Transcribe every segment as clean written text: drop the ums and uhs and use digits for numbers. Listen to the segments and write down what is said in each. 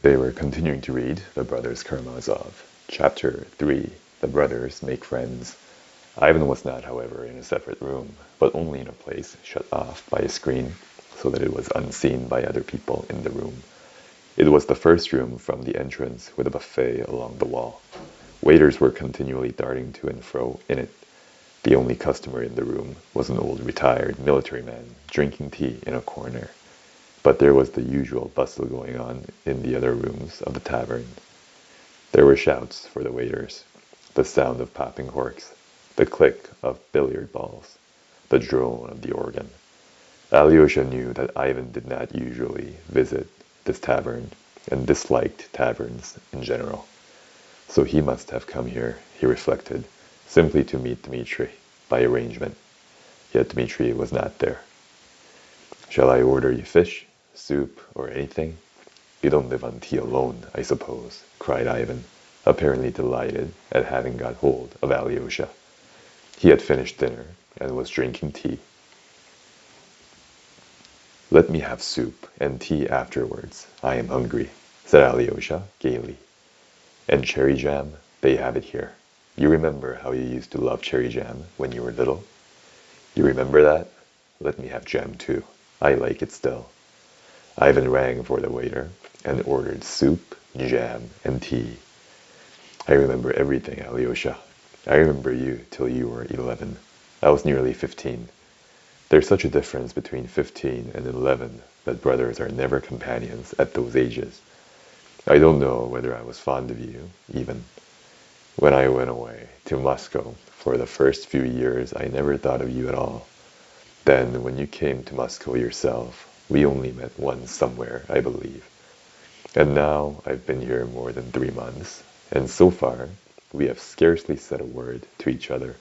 They were continuing to read The Brothers Karamazov. Chapter 3. The Brothers Make Friends. Ivan was not, however, in a separate room, but only in a place shut off by a screen, so that it was unseen by other people in the room. It was the first room from the entrance, with a buffet along the wall. Waiters were continually darting to and fro in it. The only customer in the room was an old retired military man, drinking tea in a corner. But there was the usual bustle going on in the other rooms of the tavern. There were shouts for the waiters, the sound of popping corks, the click of billiard balls, the drone of the organ. Alyosha knew that Ivan did not usually visit this tavern and disliked taverns in general. So he must have come here, he reflected, simply to meet Dmitri, by arrangement. Yet Dmitri was not there. "Shall I order you fish, soup, or anything? You don't live on tea alone, I suppose," cried Ivan, apparently delighted at having got hold of Alyosha. He had finished dinner and was drinking tea. "Let me have soup and tea afterwards. I am hungry," said Alyosha gaily. "And cherry jam, they have it here. You remember how you used to love cherry jam when you were little? You remember that? Let me have jam too. I like it still." Ivan rang for the waiter and ordered soup, jam, and tea. "I remember everything, Alyosha. I remember you till you were 11. I was nearly 15. There's such a difference between 15 and 11 that brothers are never companions at those ages. I don't know whether I was fond of you, even. When I went away to Moscow for the first few years, I never thought of you at all. Then, when you came to Moscow yourself, we only met once somewhere, I believe. And now I've been here more than 3 months, and so far we have scarcely said a word to each other.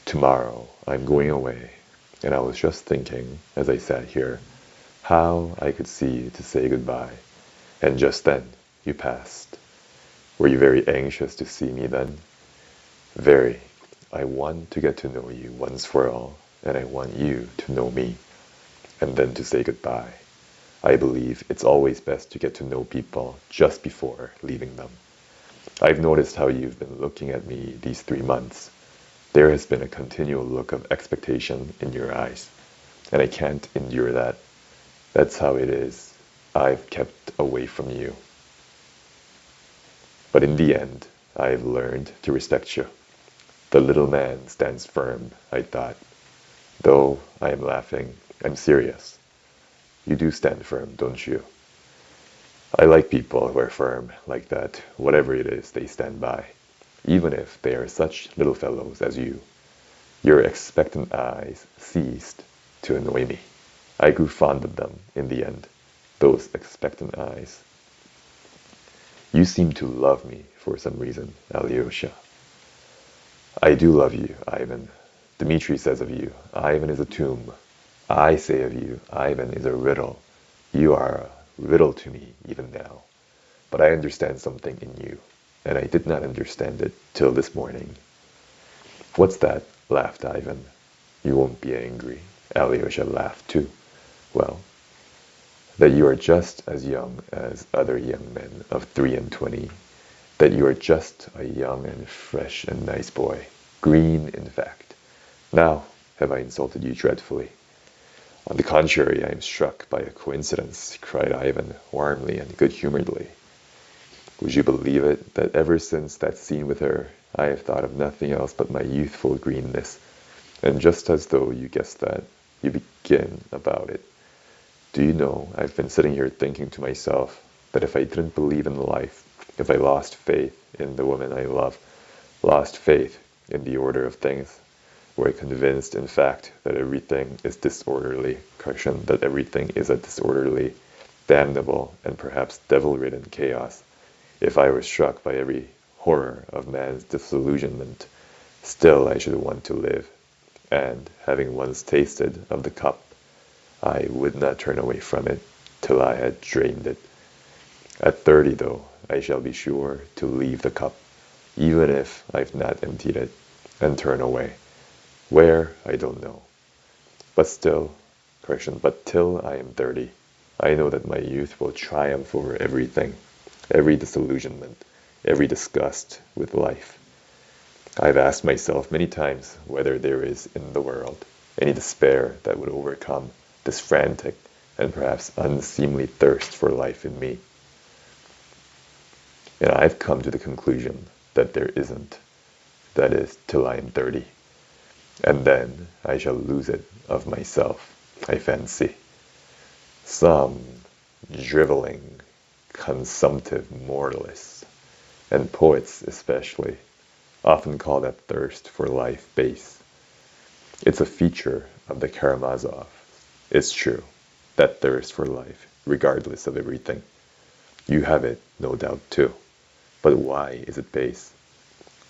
Tomorrow I'm going away, and I was just thinking, as I sat here, how I could see you to say goodbye. And just then you passed. Were you very anxious to see me then?" "Very. I want to get to know you once for all, and I want you to know me, and then to say goodbye. I believe it's always best to get to know people just before leaving them. I've noticed how you've been looking at me these 3 months. There has been a continual look of expectation in your eyes, and I can't endure that. That's how it is. I've kept away from you. But in the end, I've learned to respect you. The little man stands firm, I thought. Though I am laughing, I'm serious. You do stand firm, don't you? I like people who are firm like that, whatever it is they stand by, even if they are such little fellows as you. Your expectant eyes ceased to annoy me. I grew fond of them in the end, those expectant eyes. You seem to love me for some reason, Alyosha." "I do love you, Ivan. Dmitri says of you, Ivan is a tomb. I say of you, Ivan is a riddle. You are a riddle to me even now. But I understand something in you, and I did not understand it till this morning." "What's that?" laughed Ivan. "You won't be angry." Alyosha laughed too. "Well, that you are just as young as other young men of 23, that you are just a young and fresh and nice boy, green in fact. Now, have I insulted you dreadfully?" "On the contrary, I am struck by a coincidence," cried Ivan, warmly and good-humoredly. "Would you believe it, that ever since that scene with her, I have thought of nothing else but my youthful greenness, and just as though you guessed that, you begin about it. Do you know, I've been sitting here thinking to myself that if I didn't believe in life, if I lost faith in the woman I love, lost faith in the order of things, were convinced, in fact, that everything is disorderly, caution that everything is a disorderly, damnable, and perhaps devil-ridden chaos, if I were struck by every horror of man's disillusionment, still I should want to live, and, having once tasted of the cup, I would not turn away from it till I had drained it. At 30, though, I shall be sure to leave the cup, even if I've not emptied it, and turn away. Where, I don't know. But still, but till I am 30, I know that my youth will triumph over everything, every disillusionment, every disgust with life. I've asked myself many times whether there is in the world any despair that would overcome this frantic and perhaps unseemly thirst for life in me. And I've come to the conclusion that there isn't. That is, till I am 30. And then I shall lose it of myself, I fancy. Some driveling, consumptive moralists, and poets especially, often call that thirst for life base. It's a feature of the Karamazov. It's true, that thirst for life, regardless of everything. You have it, no doubt, too. But why is it base?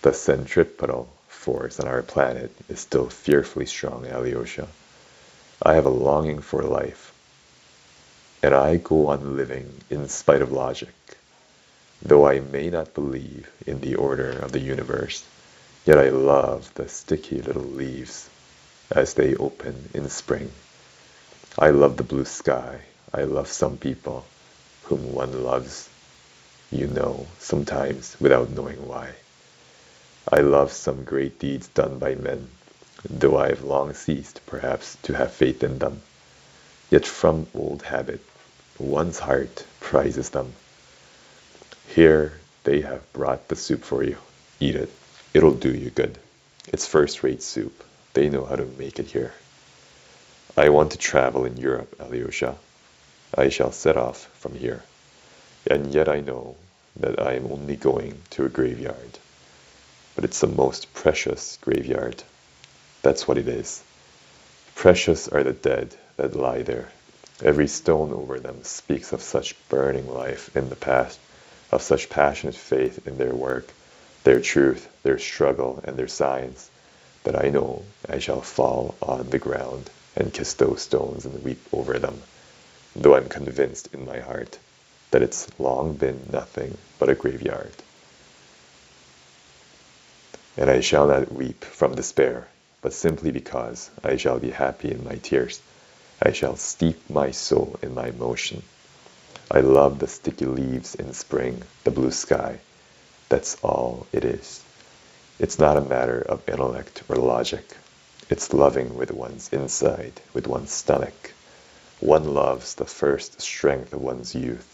The centripetal force on our planet is still fearfully strong, Alyosha. I have a longing for life, and I go on living in spite of logic. Though I may not believe in the order of the universe, yet I love the sticky little leaves as they open in spring. I love the blue sky. I love some people whom one loves, sometimes without knowing why. I love some great deeds done by men, though I have long ceased, perhaps, to have faith in them. Yet from old habit, one's heart prizes them. Here they have brought the soup for you. Eat it. It'll do you good. It's first-rate soup. They know how to make it here. I want to travel in Europe, Alyosha. I shall set off from here. And yet I know that I am only going to a graveyard. But it's a most precious graveyard. That's what it is. Precious are the dead that lie there. Every stone over them speaks of such burning life in the past, of such passionate faith in their work, their truth, their struggle, and their science, that I know I shall fall on the ground and kiss those stones and weep over them, though I'm convinced in my heart that it's long been nothing but a graveyard. And I shall not weep from despair, but simply because I shall be happy in my tears. I shall steep my soul in my motion. I love the sticky leaves in spring, the blue sky. That's all it is. It's not a matter of intellect or logic. It's loving with one's inside, with one's stomach. One loves the first strength of one's youth.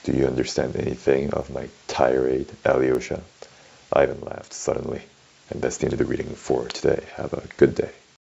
Do you understand anything of my tirade, Alyosha? Ivan laughed suddenly. And that's the end of the reading for today. Have a good day.